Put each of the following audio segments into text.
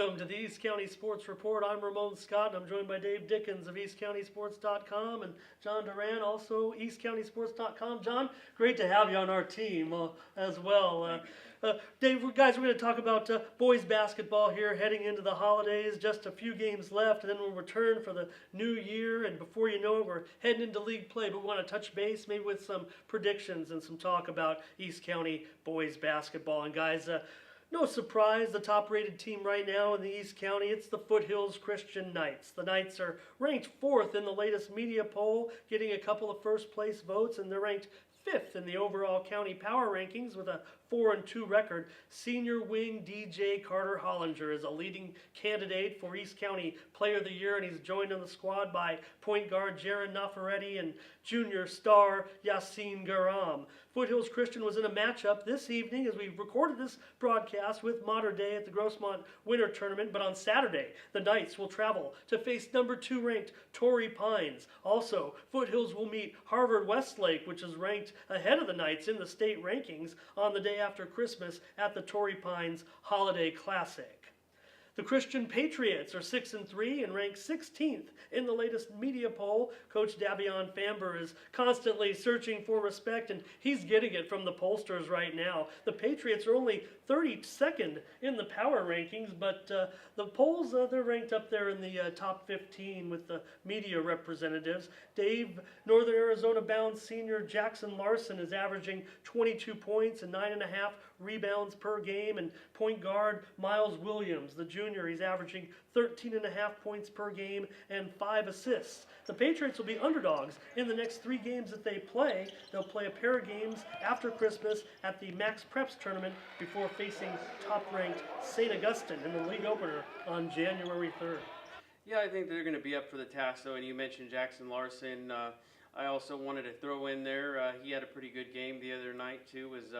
Welcome to the East County Sports Report. I'm Ramon Scott, and I'm joined by Dave Dickens of EastCountySports.com and John Duran, also EastCountySports.com. John, great to have you on our team as well. Dave, guys, we're going to talk about boys basketball here heading into the holidays. Just a few games left, and then we'll return for the new year. And before you know it, we're heading into league play. But we want to touch base maybe with some predictions and some talk about East County boys basketball. And guys, no surprise, the top-rated team right now in the East County, it's the Foothills Christian Knights. The Knights are ranked 4th in the latest media poll, getting a couple of first-place votes, and they're ranked 5th in the overall county power rankings with a 4-2 record. Senior wing DJ Carter Hollinger is a leading candidate for East County Player of the Year, and he's joined on the squad by point guard Jaron Nafaretti and junior star Yassine Garam. Foothills Christian was in a matchup this evening as we recorded this broadcast with Mater Dei at the Grossmont Winter Tournament, but on Saturday, the Knights will travel to face number 2 ranked Torrey Pines. Also, Foothills will meet Harvard Westlake, which is ranked ahead of the Knights in the state rankings, on the day after Christmas at the Torrey Pines Holiday Classic. The Christian Patriots are 6-3 and ranked 16th in the latest media poll. Coach Davion Famber is constantly searching for respect, and he's getting it from the pollsters right now. The Patriots are only 32nd in the power rankings, but the polls, they're ranked up there in the top 15 with the media representatives. Dave, Northern Arizona bound senior Jackson Larson is averaging 22 points and 9.5 rebounds per game, and point guard Miles Williams, the junior, he's averaging 13.5 points per game and 5 assists. The Patriots will be underdogs in the next 3 games that they play. They'll play a pair of games after Christmas at the Max Preps tournament before facing top-ranked St. Augustine in the league opener on January 3rd. Yeah, I think they're going to be up for the task, though, and you mentioned Jackson Larson. I also wanted to throw in there, he had a pretty good game the other night, too, was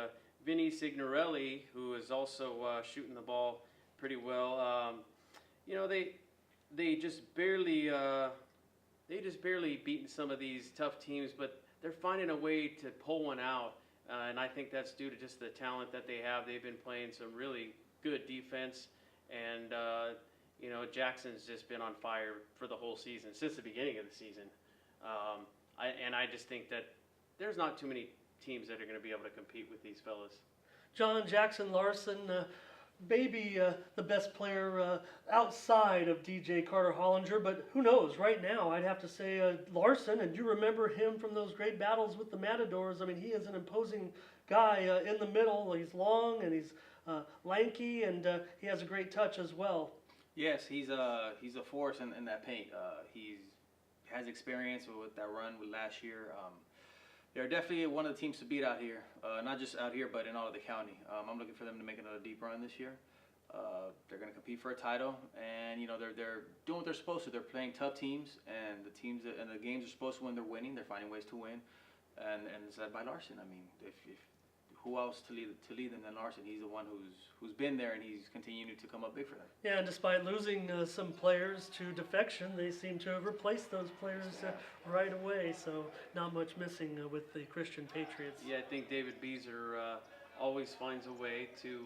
Vinny Signorelli, who is also shooting the ball pretty well. You know, they just barely beaten some of these tough teams, but they're finding a way to pull one out, and I think that's due to just the talent that they have. They've been playing some really good defense, and you know, Jackson's just been on fire for the whole season, since the beginning of the season. I just think that there's not too many teams that are going to be able to compete with these fellas. John, Jackson Larson, maybe the best player outside of DJ Carter Hollinger, but who knows? Right now, I'd have to say Larson, and you remember him from those great battles with the Matadors. I mean, he is an imposing guy in the middle. He's long and he's lanky, and he has a great touch as well. Yes, he's a force in that paint. He has experience with that run with last year. They're definitely one of the teams to beat out here, not just out here, but in all of the county. I'm looking for them to make another deep run this year. They're going to compete for a title, and you know they're doing what they're supposed to. They're playing tough teams, and the games are supposed to win. They're winning. They're finding ways to win, and it's led by Larson. I mean, if who else to lead them than Larson? He's the one who's been there, and he's continuing to come up big for them. Yeah, and despite losing some players to defection, they seem to have replaced those players right away. So not much missing with the Christian Patriots. Yeah, I think David Beezer always finds a way to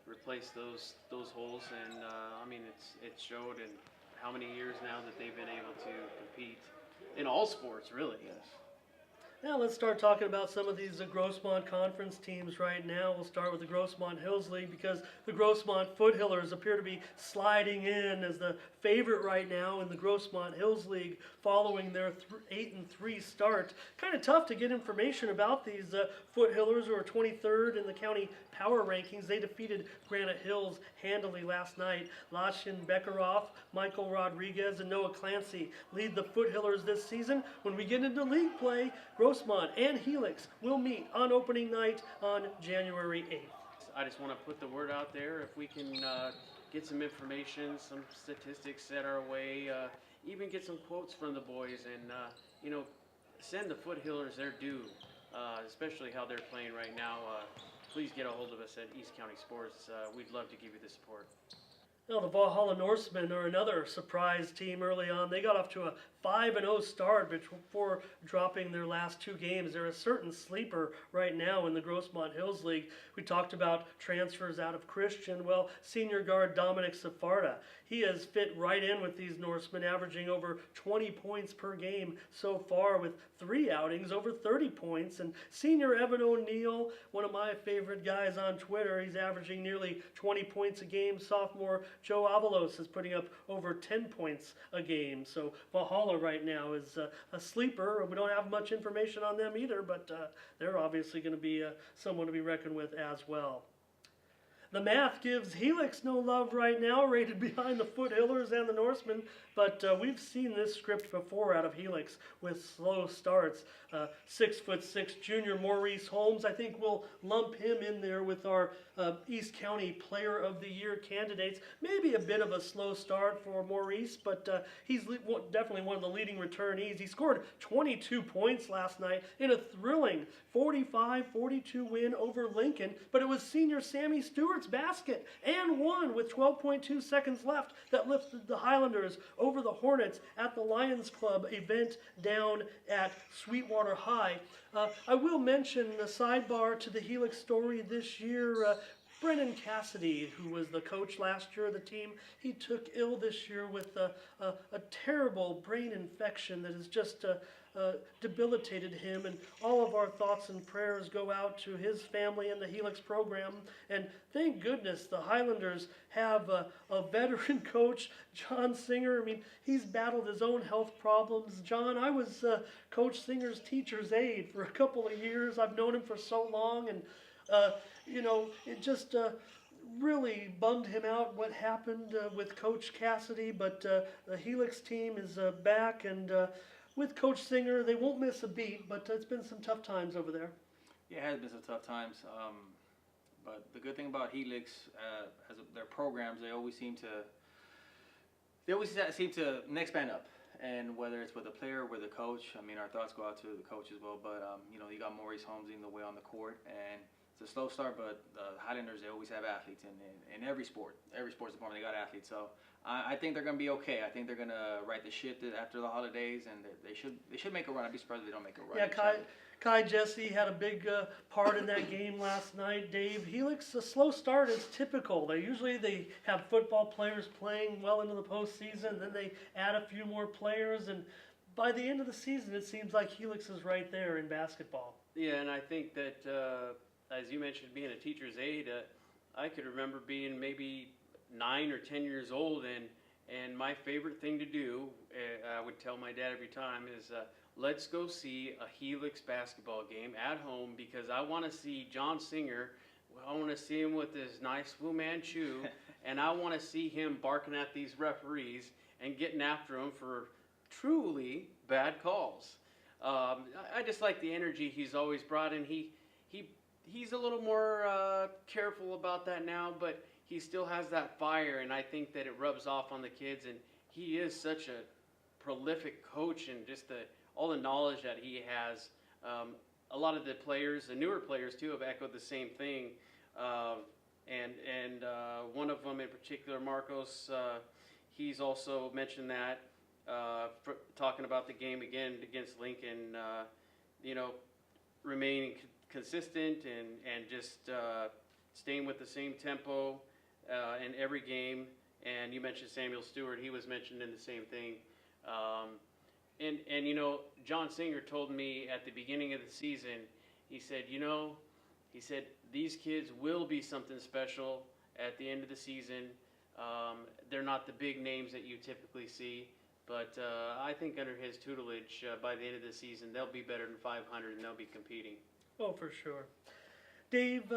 replace those holes, and I mean it's showed in how many years now that they've been able to compete in all sports, really. Yes. Now let's start talking about some of these Grossmont Conference teams right now. We'll start with the Grossmont Hills League because the Grossmont Foothillers appear to be sliding in as the favorite right now in the Grossmont Hills League following their 8-3 start. Kind of tough to get information about these Foothillers, who are 23rd in the county power rankings. They defeated Granite Hills handily last night. Lashin Bekaroff, Michael Rodriguez, and Noah Clancy lead the Foothillers this season. When we get into league play, Grossmont and Helix will meet on opening night on January 8th. I just want to put the word out there. If we can get some information, some statistics set our way, even get some quotes from the boys, and you know, send the Foothillers their due, especially how they're playing right now. Please get a hold of us at East County Sports. We'd love to give you the support. Well, the Valhalla Norsemen are another surprise team early on. They got off to a 5-0 start before dropping their last two games. They're a certain sleeper right now in the Grossmont Hills League. We talked about transfers out of Christian. Well, senior guard Dominic Safarda, he has fit right in with these Norsemen, averaging over 20 points per game so far with 3 outings, over 30 points. And senior Evan O'Neill, one of my favorite guys on Twitter, he's averaging nearly 20 points a game. Sophomore Joe Avalos is putting up over 10 points a game. So Valhalla right now is a sleeper. We don't have much information on them either, but they're obviously going to be someone to be reckoned with as well. The math gives Helix no love right now, rated behind the Foothillers and the Norsemen, but we've seen this script before out of Helix with slow starts. 6'6" junior Maurice Holmes, I think we'll lump him in there with our East County Player of the Year candidates. Maybe a bit of a slow start for Maurice, but he's definitely one of the leading returnees. He scored 22 points last night in a thrilling 45-42 win over Lincoln, but it was senior Sammy Stewart's basket and one with 12.2 seconds left that lifted the Highlanders over the Hornets at the Lions Club event down at Sweetwater High. I will mention the sidebar to the Helix story this year. Brennan Cassidy, who was the coach last year of the team, he took ill this year with a terrible brain infection that has just debilitated him, and all of our thoughts and prayers go out to his family and the Helix program. And thank goodness the Highlanders have a veteran coach, John Singer. I mean, he's battled his own health problems. John, I was Coach Singer's teacher's aide for a couple of years. I've known him for so long, and it just really bummed him out what happened with Coach Cassidy, but the Helix team is back, and with Coach Singer, they won't miss a beat, but it's been some tough times over there. Yeah, it has been some tough times. But the good thing about Helix, as their programs, they always seem to next man up. And whether it's with the player or with the coach, I mean, our thoughts go out to the coach as well. But you got Maurice Holmes in the way on the court, and it's a slow start. But the Highlanders, they always have athletes in every sports department. They got athletes, so I think they're gonna be okay. I think they're gonna right the ship after the holidays, and they should make a run. I'd be surprised if they don't make a run. Yeah, Kai Jesse had a big part in that game last night. Dave, Helix, a slow start is typical. They have football players playing well into the postseason, then they add a few more players, and by the end of the season, it seems like Helix is right there in basketball. Yeah, and I think that, as you mentioned, being a teacher's aide, I could remember being maybe 9 or 10 years old, and my favorite thing to do, I would tell my dad every time, is let's go see a Helix basketball game at home, because I want to see John Singer. I want to see him with his nice Fu Manchu, and I want to see him barking at these referees and getting after them for truly bad calls. I just like the energy he's always brought, and he's a little more careful about that now, but he still has that fire, and I think that it rubs off on the kids, and he is such a prolific coach, and just all the knowledge that he has. A lot of the players, the newer players too, have echoed the same thing, and one of them in particular, Marcos, he's also mentioned that, talking about the game again against Lincoln, remaining consistent and just staying with the same tempo in every game. And you mentioned Samuel Stewart; he was mentioned in the same thing. And John Singer told me at the beginning of the season, he said, these kids will be something special at the end of the season. They're not the big names that you typically see, but I think under his tutelage, by the end of the season, they'll be better than 500 and they'll be competing. Oh, for sure. Dave,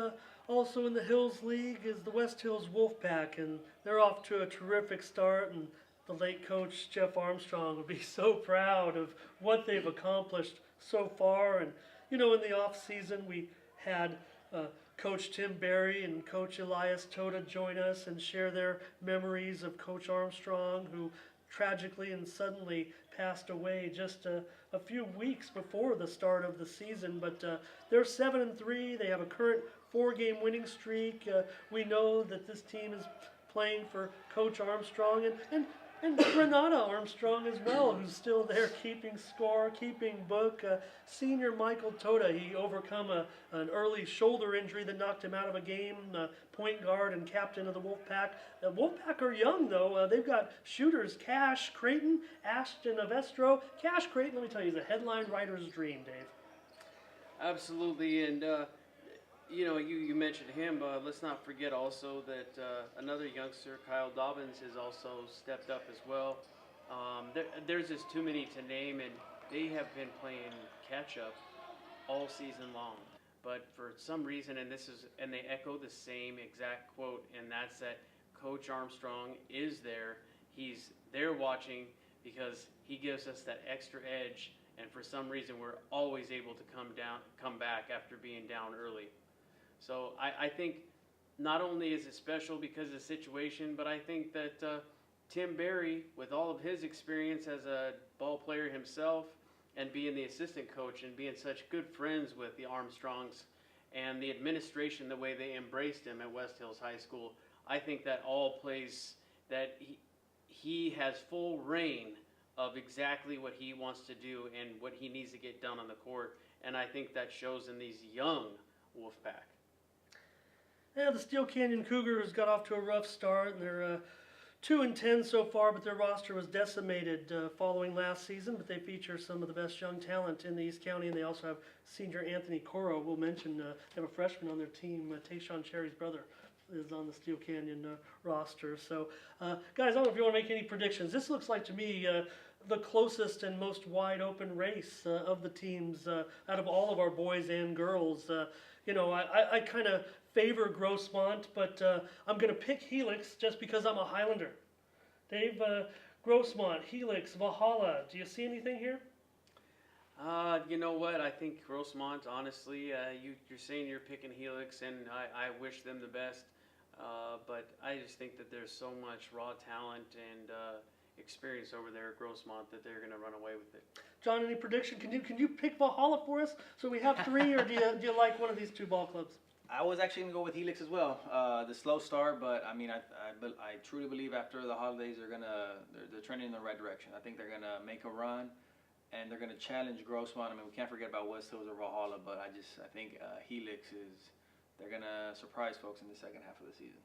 also in the Hills League is the West Hills Wolfpack, and they're off to a terrific start, and the late coach Jeff Armstrong would be so proud of what they've accomplished so far. And in the off season we had Coach Tim Berry and Coach Elias Toda join us and share their memories of Coach Armstrong, who tragically and suddenly passed away just a few weeks before the start of the season. But they're 7-3. They have a current 4-game winning streak. We know that this team is playing for Coach Armstrong and Renata Armstrong as well, who's still there keeping score, keeping book. Senior Michael Toda, he overcome an early shoulder injury that knocked him out of a game. Point guard and captain of the Wolfpack. The Wolfpack are young though. They've got shooters Cash Creighton, Ashton Avestro. Cash Creighton, let me tell you, is a headline writer's dream, Dave. Absolutely, and you mentioned him. Let's not forget also that another youngster, Kyle Dobbins, has also stepped up as well. There's just too many to name, and they have been playing catch up all season long. But for some reason, and they echo the same exact quote, and that's that Coach Armstrong is there. He's there watching because he gives us that extra edge, and for some reason, we're always able to come back after being down early. So I think not only is it special because of the situation, but I think that Tim Berry, with all of his experience as a ball player himself and being the assistant coach and being such good friends with the Armstrongs and the administration, the way they embraced him at West Hills High School, I think that all plays that he has full reign of exactly what he wants to do and what he needs to get done on the court. And I think that shows in these young Wolfpack. Yeah, the Steel Canyon Cougars got off to a rough start, and they're 2-10 so far, but their roster was decimated following last season, but they feature some of the best young talent in the East County, and they also have senior Anthony Coro. We'll mention they have a freshman on their team, Tayshawn Cherry's brother is on the Steel Canyon roster. So, guys, I don't know if you want to make any predictions. This looks like to me the closest and most wide open race of the teams out of all of our boys and girls. I kind of favor Grossmont, but I'm going to pick Helix just because I'm a Highlander. Dave, Grossmont, Helix, Valhalla, do you see anything here? You know what? I think Grossmont, honestly, you're saying you're picking Helix, and I wish them the best. But I just think that there's so much raw talent and experience over there at Grossmont that they're going to run away with it. John, any prediction? Can you pick Valhalla for us? So we have three, or do you like one of these two ball clubs? I was actually going to go with Helix as well. The slow start, but I mean, I truly believe after the holidays they're trending in the right direction. I think they're going to make a run, and they're going to challenge Grossmont. I mean, we can't forget about West Hills or Valhalla, but I think Helix they're going to surprise folks in the second half of the season.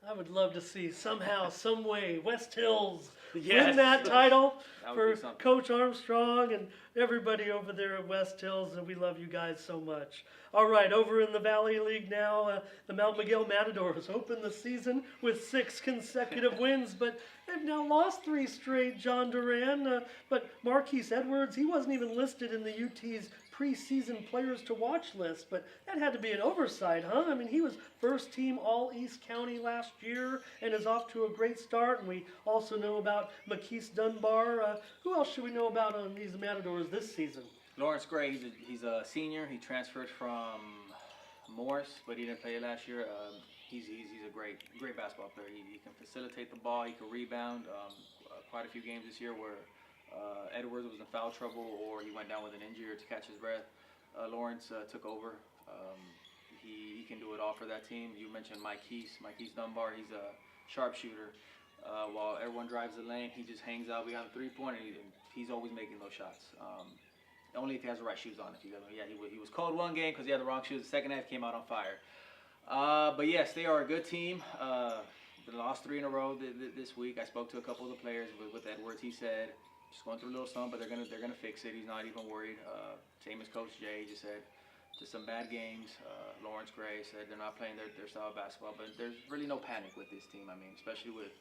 I would love to see somehow, some way, West Hills Yes. win that title That would for be something. Coach Armstrong and everybody over there at West Hills, and we love you guys so much. All right, over in the Valley League now, the Mount Miguel Matadors opened the season with 6 consecutive wins, but they've now lost 3 straight, John Duran. But Marquise Edwards, he wasn't even listed in the UT's preseason players to watch list, but that had to be an oversight, huh? I mean, he was first team All East County last year and is off to a great start. And we also know about McKees Dunbar. Who else should we know about on these Matadors this season? Lawrence Gray, he's a senior. He transferred from Morris, but he didn't play last year. He's a great basketball player. He can facilitate the ball. He can rebound. Quite a few games this year where Edwards was in foul trouble or he went down with an injury or to catch his breath. Lawrence took over. He can do it all for that team. You mentioned Marquise Dunbar. He's a sharpshooter. While everyone drives the lane, he just hangs out behind the three-pointer. He's always making those shots. Only if he has the right shoes on. He was cold one game because he had the wrong shoes. The second half came out on fire. But yes, they are a good team. They lost 3 in a row this week. I spoke to a couple of the players with Edwards. He said, just going through a little slump, but they're gonna fix it. He's not even worried. Same as Coach Jay, just said, just some bad games. Lawrence Gray said they're not playing their style of basketball, but there's really no panic with this team. I mean, especially with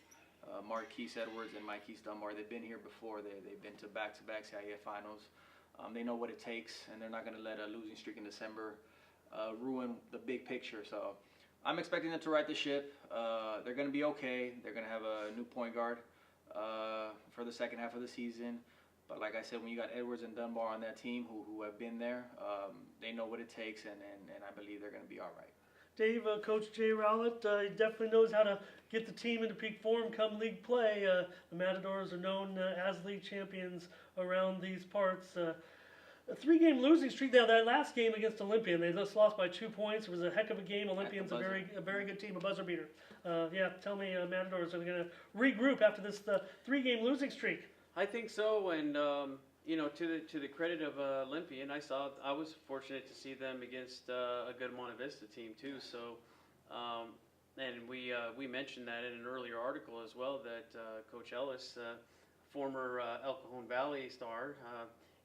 Marquise Edwards and Marquise Dunbar. They've been here before. They've been to back-to-back CIF finals. They know what it takes, and they're not going to let a losing streak in December ruin the big picture. So I'm expecting them to right the ship. They're going to be okay. They're going to have a new point guard for the second half of the season. But like I said, when you got Edwards and Dunbar on that team who have been there, they know what it takes, and I believe they're going to be all right. Dave, Coach Jay Rowlett, he definitely knows how to get the team into peak form come league play. The Matadors are known as league champions around these parts. A 3-game losing streak. Now that last game against Olympian, they just lost by 2 points. It was a heck of a game. Olympian's a very good team, a buzzer beater. Yeah, tell me, Matadors are they going to regroup after this 3-game losing streak? I think so, and you know, to the credit of Olympian, I was fortunate to see them against a good Monte Vista team too. So, and we mentioned that in an earlier article as well that Coach Ellis, former El Cajon Valley star,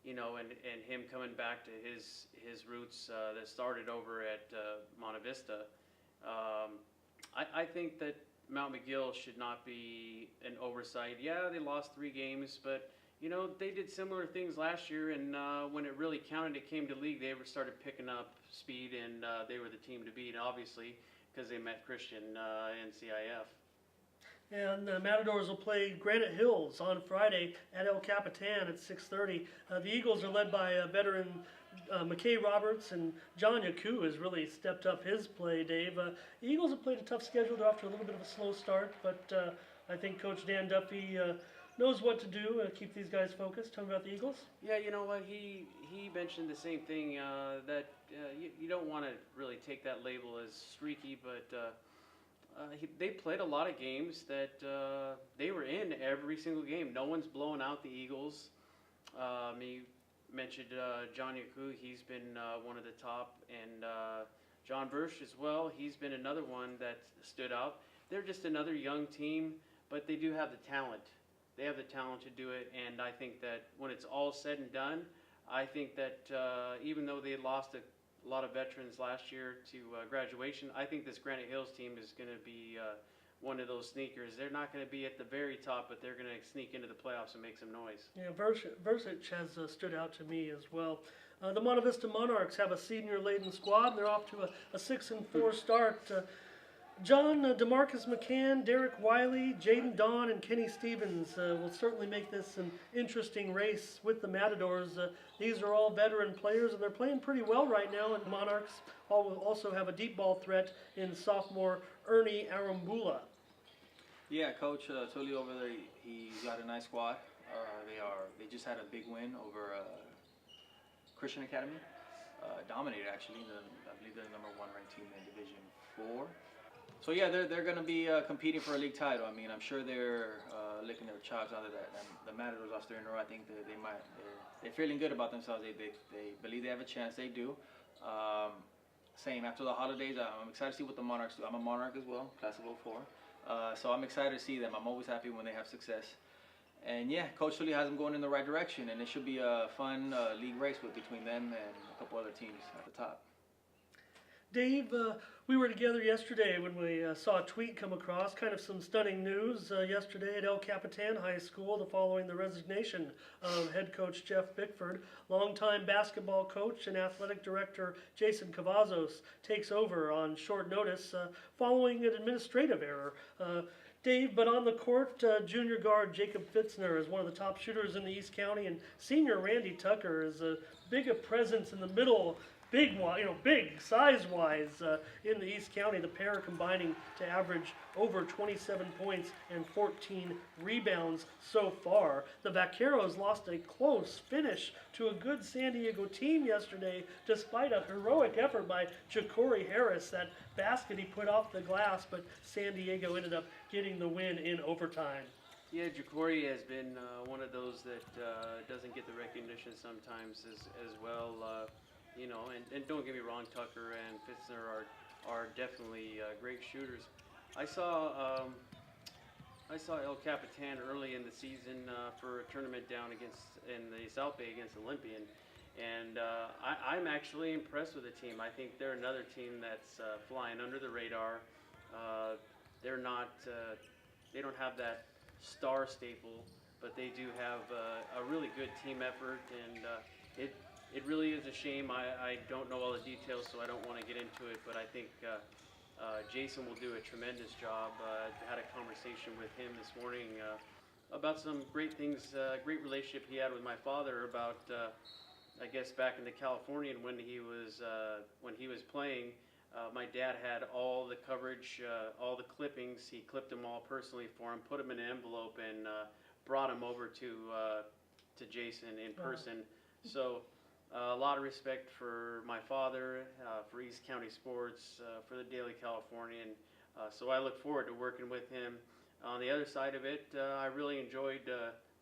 you know, and him coming back to his roots that started over at Monte Vista. I think that Mount McGill should not be an oversight. Yeah, they lost 3 games, but you know, they did similar things last year, and when it really counted, it came to league, they started picking up speed, and they were the team to beat, obviously, because they met Christian in CIF. And the Matadors will play Granite Hills on Friday at El Capitan at 6:30. The Eagles are led by veteran McKay Roberts, and John Yaku has really stepped up his play, Dave. The Eagles have played a tough schedule. They're off to a little bit of a slow start, but I think Coach Dan Duffy knows what to do, keep these guys focused. Tell me about the Eagles. Yeah, you know what, he mentioned the same thing, that you don't want to really take that label as streaky, but they played a lot of games that they were in every single game. No one's blowing out the Eagles. He mentioned John Yaku, he's been one of the top, and John Bursch as well, he's been another one that stood out. They're just another young team, but they do have the talent. They have the talent to do it, and I think that when it's all said and done, I think that even though they lost a lot of veterans last year to graduation, I think this Granite Hills team is going to be one of those sneakers. They're not going to be at the very top, but they're going to sneak into the playoffs and make some noise. Yeah, Versich has stood out to me as well. The Monte Vista Monarchs have a senior-laden squad, and they're off to a 6-4 start. John, DeMarcus McCann, Derek Wiley, Jaden Dawn, and Kenny Stevens will certainly make this an interesting race with the Matadors. These are all veteran players, and they're playing pretty well right now. And Monarchs will also have a deep ball threat in sophomore Ernie Arambula. Yeah, Coach Tully over there, he's got a nice squad. They just had a big win over Christian Academy. Dominated, actually. I believe they're the #1 ranked team in Division 4. So yeah, they're going to be competing for a league title. I mean, I'm sure they're licking their chops out of that. And the Matadors lost 3 in a row. I think they're feeling good about themselves. They believe they have a chance. They do. Same after the holidays. I'm excited to see what the Monarchs do. I'm a Monarch as well, class of '04. So I'm excited to see them. I'm always happy when they have success. And yeah, Coach Tully has them going in the right direction, and it should be a fun league race between them and a couple other teams at the top. Dave, we were together yesterday when we saw a tweet come across, kind of some stunning news yesterday at El Capitan High School following the resignation of head coach Jeff Bickford. Longtime basketball coach and athletic director Jason Cavazos takes over on short notice following an administrative error. Dave, but on the court, junior guard Jacob Fitzner is one of the top shooters in the East County, and senior Randy Tucker is a big a presence in the middle. Big size-wise in the East County. The pair are combining to average over 27 points and 14 rebounds so far. The Vaqueros lost a close finish to a good San Diego team yesterday, despite a heroic effort by Ja'Cory Harris. That basket he put off the glass, but San Diego ended up getting the win in overtime. Yeah, Ja'Cory has been one of those that doesn't get the recognition sometimes as well. You know, and don't get me wrong, Tucker and Fitzner are definitely great shooters. I saw El Capitan early in the season for a tournament down in the South Bay against Olympian, and I'm actually impressed with the team. I think they're another team that's flying under the radar. They're not, they don't have that star staple, but they do have a really good team effort, and it really is a shame. I don't know all the details, so I don't want to get into it, but I think Jason will do a tremendous job. I had a conversation with him this morning about some great things, great relationship he had with my father about, I guess, back in the Californian when he was playing. My dad had all the coverage, all the clippings. He clipped them all personally for him, put them in an envelope, and brought them over to Jason in person. So A lot of respect for my father, for East County sports, for the Daily Californian. So I look forward to working with him. On the other side of it, I really enjoyed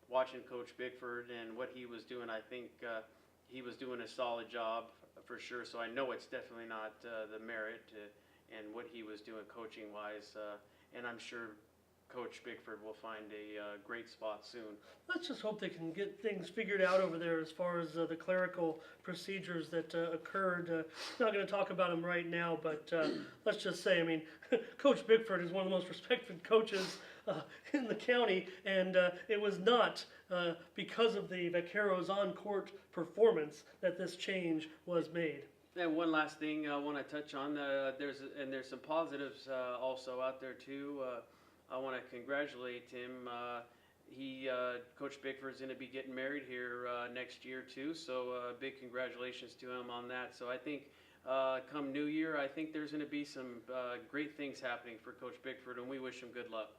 watching Coach Bickford and what he was doing. I think he was doing a solid job for sure. So I know it's definitely not the merit and what he was doing coaching wise. And I'm sure Coach Bickford will find a great spot soon. Let's just hope they can get things figured out over there as far as the clerical procedures that occurred. Not going to talk about them right now, but let's just say, I mean, Coach Bickford is one of the most respected coaches in the county, and it was not because of the Vaqueros on-court performance that this change was made. And one last thing I want to touch on, there's some positives also out there too. I want to congratulate him. Coach Bickford's going to be getting married here next year too, so big congratulations to him on that. So I think come New Year, I think there's going to be some great things happening for Coach Bickford, and we wish him good luck.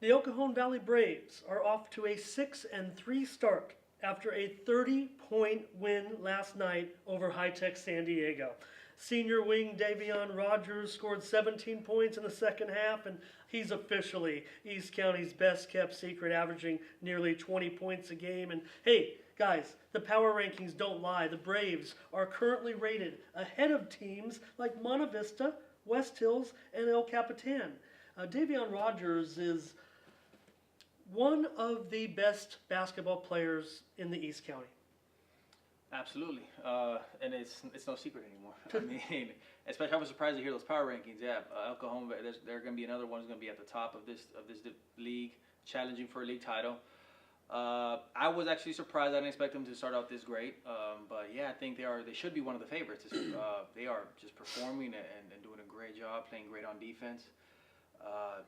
The El Cajon Valley Braves are off to a 6-3 start after a 30-point win last night over High-Tech San Diego. Senior wing Davion Rogers scored 17 points in the second half, and he's officially East County's best-kept secret, averaging nearly 20 points a game. And hey, guys, the power rankings don't lie. The Braves are currently rated ahead of teams like Monte Vista, West Hills, and El Capitan. Davion Rogers is one of the best basketball players in the East County. Absolutely, and it's no secret anymore. I mean, especially I was surprised to hear those power rankings. Yeah, El Cajon, they're going to be another one who's going to be at the top of this league, challenging for a league title. I was actually surprised. I didn't expect them to start out this great, but yeah, I think they should be one of the favorites. They are just performing and doing a great job, playing great on defense.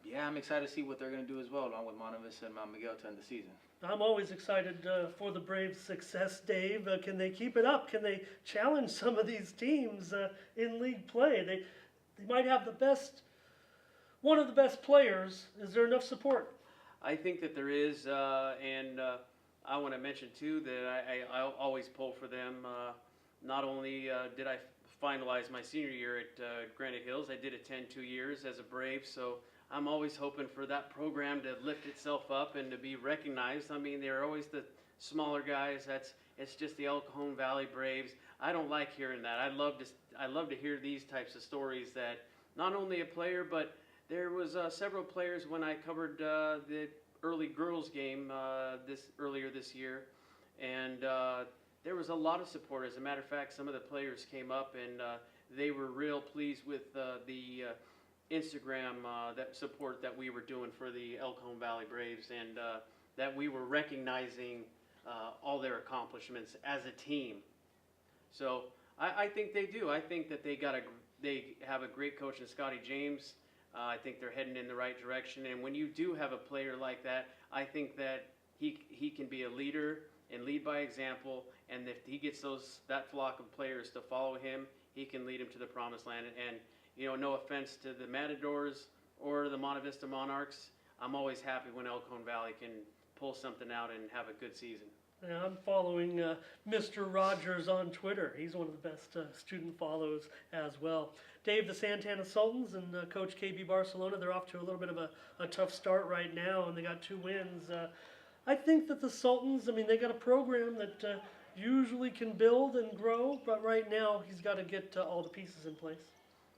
Yeah, I'm excited to see what they're going to do as well, along with Monte Vista and Mount Miguel to end the season. I'm always excited for the Braves' success, Dave. Can they keep it up? Can they challenge some of these teams in league play? They might have one of the best players. Is there enough support? I think that there is, and I want to mention too that I always pull for them. Not only did I finalize my senior year at Granite Hills, I did attend 2 years as a Brave, so I'm always hoping for that program to lift itself up and to be recognized. I mean, they're always the smaller guys. It's just the El Cajon Valley Braves. I don't like hearing that. I love to hear these types of stories that not only a player, but there was several players when I covered the early girls game earlier this year, and there was a lot of support. As a matter of fact, some of the players came up and they were real pleased with the Instagram that support that we were doing for the El Cajon Valley Braves, and that we were recognizing all their accomplishments as a team. So I think they do. I think that they have a great coach in Scotty James. I think they're heading in the right direction. And when you do have a player like that, I think that he can be a leader and lead by example. And if he gets that flock of players to follow him, he can lead them to the promised land. And you know, no offense to the Matadors or the Monte Vista Monarchs, I'm always happy when El Cajon Valley can pull something out and have a good season. Yeah, I'm following Mr. Rogers on Twitter. He's one of the best student follows as well. Dave, the Santana Sultans and Coach KB Barcelona, they're off to a little bit of a tough start right now, and they got 2 wins. I think that the Sultans, I mean, they got a program that usually can build and grow, but right now he's got to get all the pieces in place.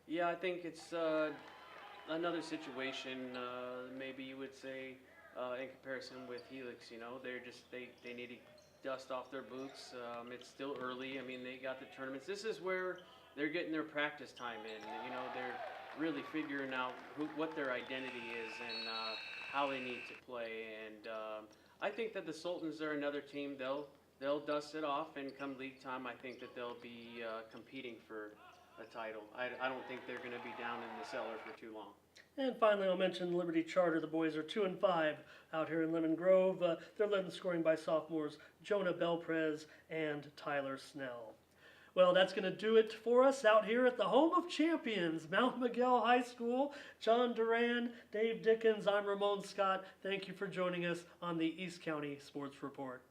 Yeah, I think it's another situation, maybe you would say, in comparison with Helix. You know, they need to dust off their boots. It's still early. I mean, they got the tournaments. This is where they're getting their practice time in. You know, they're really figuring out what their identity is and how they need to play. And I think that the Sultans are another team. They'll dust it off, and come league time, I think that they'll be competing for a title. I don't think they're going to be down in the cellar for too long. And finally, I'll mention Liberty Charter. The boys are 2-5 out here in Lemon Grove. They're led in scoring by sophomores Jonah Belprez and Tyler Snell. Well, that's going to do it for us out here at the home of champions, Mount Miguel High School. John Duran, Dave Dickens, I'm Ramon Scott. Thank you for joining us on the East County Sports Report.